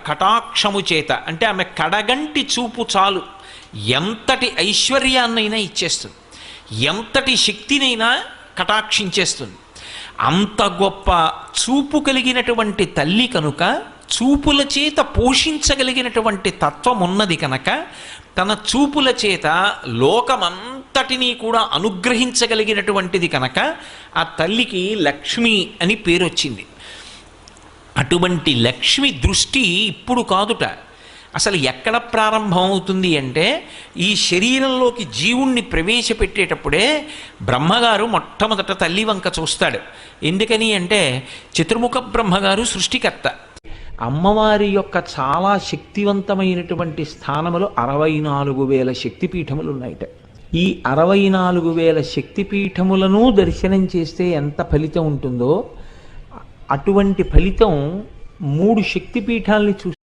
కటాక్షము చేత, అంటే ఆమె కడగంటి చూపు చాలు ఎంతటి ఐశ్వర్యాన్నైనా ఇచ్చేస్తుంది, ఎంతటి శక్తినైనా కటాక్షించేస్తుంది. అంత గొప్ప చూపు కలిగినటువంటి తల్లి కనుక, చూపుల చేత పోషించగలిగినటువంటి తత్వం ఉన్నది కనుక, తన చూపుల చేత లోకమంతటినీ కూడా అనుగ్రహించగలిగినటువంటిది కనుక ఆ తల్లికి లక్ష్మి అని పేరు వచ్చింది. అటువంటి లక్ష్మి దృష్టి ఇప్పుడు కాదుట. అసలు ఎక్కడ ప్రారంభం అవుతుంది అంటే, ఈ శరీరంలోకి జీవుణ్ణి ప్రవేశపెట్టేటప్పుడే బ్రహ్మగారు మొట్టమొదట తల్లి వంక చూస్తాడు. ఎందుకని అంటే, చతుర్ముఖ బ్రహ్మగారు సృష్టికర్త. అమ్మవారి యొక్క చాలా శక్తివంతమైనటువంటి స్థానములు 64,000 శక్తిపీఠములు ఉన్నాయిట. ఈ 64,000 శక్తిపీఠములను దర్శనం చేస్తే ఎంత ఫలితం ఉంటుందో, అటువంటి ఫలితం 3 శక్తిపీఠాలని చూస్తే